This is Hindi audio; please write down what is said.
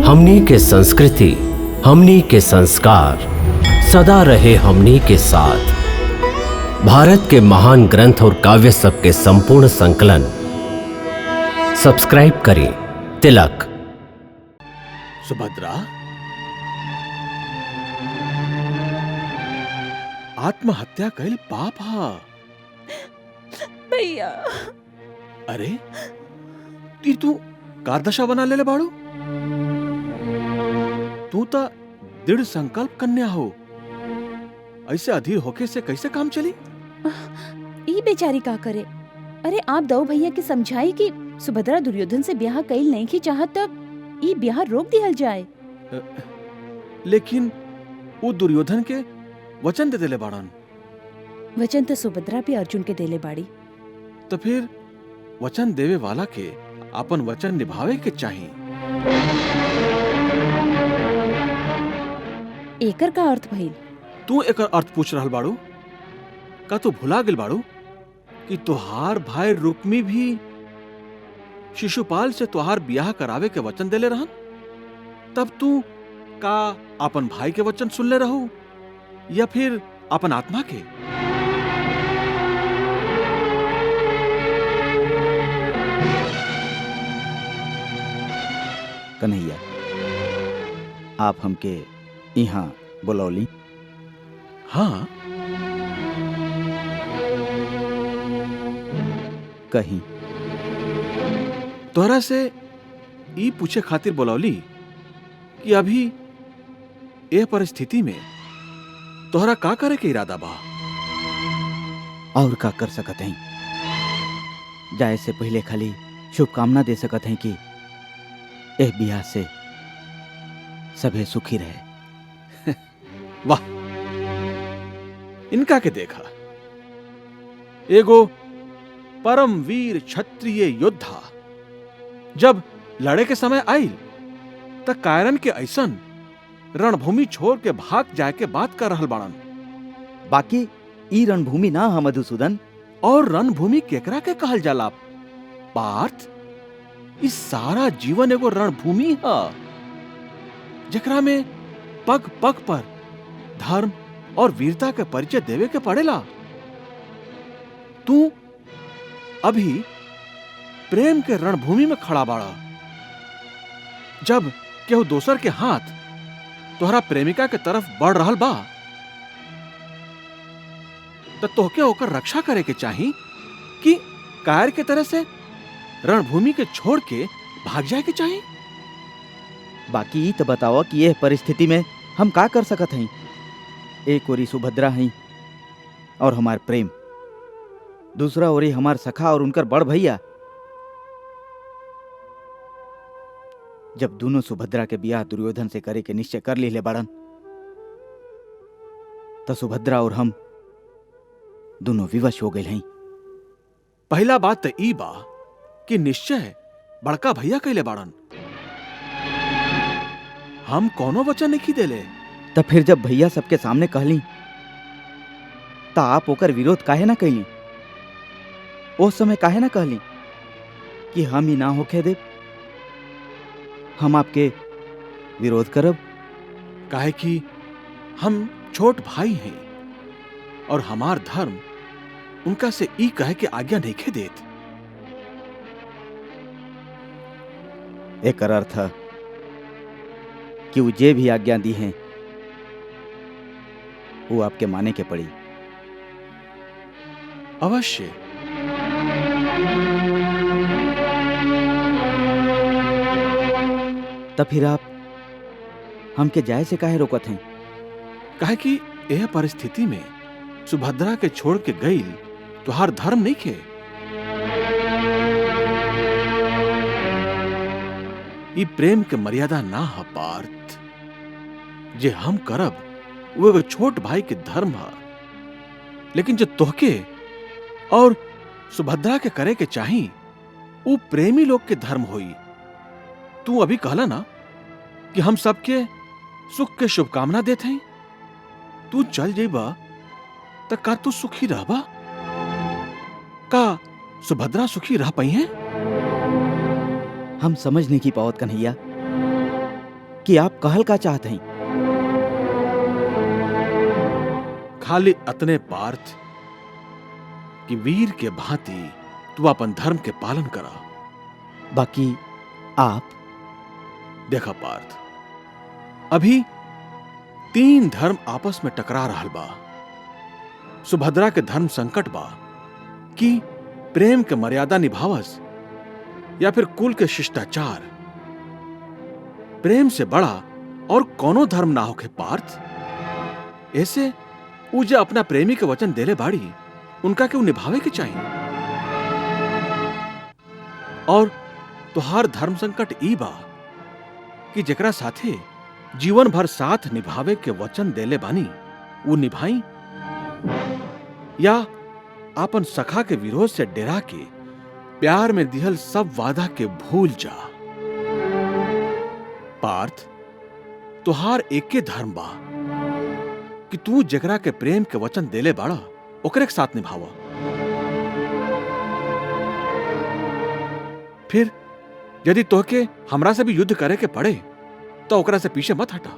हमनी के संस्कृति, हमनी के संस्कार सदा रहे हमनी के साथ। भारत के महान ग्रंथ और काव्य सब के संपूर्ण संकलन सब्सक्राइब करें तिलक। सुभद्रा, आत्महत्या कैल पाप हा। भैया, अरे तू का दशा बना ले बाड़ू? तू तो दृढ़ संकल्प कन्या हो, ऐसे अधीर होके से कैसे काम चली? ई बेचारी का करे? अरे आप दो भैया के समझाई कि सुभद्रा दुर्योधन से ब्याह कईल नहीं की चाहत, तब ई ब्याह रोक दिया जाए। लेकिन वो दुर्योधन के वचन दे देले बाड़न। वचन तो सुभद्रा भी अर्जुन के देले बाड़ी। तो फिर वचन देवे वाला के अपन वचन निभावे के चाहिए। एकर का अर्थ भइल? तू एकर अर्थ पूछ रहल बाड़ू? का तू भुला गेल बाड़ू कि तुहार भाई रुक्मी भी शिशुपाल से तुहार ब्याह करावे के वचन देले रहन? तब तू का अपन भाई के वचन सुन ले रहू या फिर अपन आत्मा के? कन्हैया, आप हमके यहाँ बुलौली? हाँ। कहीं तोहरा से ई पूछे खातिर बुलौली कि अभी ए परिस्थिति में तोहरा का करे के इरादा बा? और का कर सकत हैं? जाए से पहले खाली शुभकामना दे सकत हैं कि एह बियाह से सभे सुखी रहे। वाह, इनका के देखा, एगो परम वीर क्षत्रिय योद्धा जब लड़े के समय आइल त कायरन के ऐसन रणभूमि छोड़ के भाग जाए के बात कर रहल बाड़न। बाकी ई रणभूमि ना है मधुसूदन। और रणभूमि केकरा के कहल जाला पार्थ? इस सारा जीवन एगो रणभूमि है जेकरा में पग पग पर धर्म और वीरता के परिचय देवे के पड़ेला। तू अभी प्रेम के रणभूमि में खड़ा बाड़ा। जब केहू दोसर के हाथ तोहरा प्रेमिका के तरफ बढ़ रहल बा तो तोहके ओकर रक्षा करे के चाही कि कायर के तरह से रणभूमि के छोड़ के भाग जाए के चाही। बाकी ई तो बताओ कि यह परिस्थिति में हम का कर सकत हैं? एक ओरी सुभद्रा हैं और हमार प्रेम, दूसरा ओरी हमार सखा और उनकर बड़ भैया। जब दोनों सुभद्रा के बियाह दुर्योधन से करे के निश्चय कर ले बाड़न तो सुभद्रा और हम दोनों विवश हो गए हैं। पहला बात तो ई बा कि निश्चय बड़का भैया कैले बाड़न। हम कोनो वचन नहीं देले। तो फिर जब भैया सबके सामने कहली तो आप ओकर विरोध काहे ना कैली? उस समय काहे ना कहली कि हम ही ना होके दे, हम आपके विरोध करब? काहे कि हम छोट भाई हैं और हमार धर्म उनका से ई कहे के आज्ञा नहीं खे देत। एक अर्थ है कि वो जे भी आज्ञा दी हैं वो आपके माने के पड़ी। अवश्य। तो फिर आप हमके जाए से काहे रोकत हैं? काहे कि यह परिस्थिति में सुभद्रा के छोड़ के गईल तुहार धर्म नहीं खे। ई प्रेम के मर्यादा ना है पार्थ। जे हम करब वो एगो छोट भाई के धर्म है, लेकिन जो तोहके और सुभद्रा के करे के चाही वो प्रेमी लोग के धर्म होई। तू अभी कहला ना कि हम सबके सुख के शुभकामना देते हैं। तू चल जेबा तो का तू सुखी रहबा? का सुभद्रा सुखी रह पाई है? हम समझ नहीं की पावत कन्हैया कि आप कहल का चाहते हैं। खाली अतने पार्थ कि वीर के भांति तू अपन धर्म के पालन करा। बाकी आप देखा पार्थ, अभी 3 धर्म आपस में टकरा रहल बा। सुभद्रा के धर्म संकट बा कि प्रेम के मर्यादा निभावस या फिर कुल के शिष्टाचार। प्रेम से बड़ा और कोनो धर्म ना होके पार्थ। ऐसे ऊ जे अपना प्रेमी के वचन देले बाड़ी उनका के ऊ निभावे के चाहिए। और तुहार धर्म संकट ई बा कि जेकरा साथे जीवन भर साथ निभावे के वचन देले बानी ऊ निभाई, या आपन सखा के विरोध से डरा के प्यार में दिहल सब वादा के भूल जा। पार्थ, तुहार एके धर्म बा कि तू जकरा के प्रेम के वचन देले बाड़ा ओकरे के साथ निभावा। फिर यदि तोहके हमरा से भी युद्ध करे के पड़े तो ओकरा से पीछे मत हटा।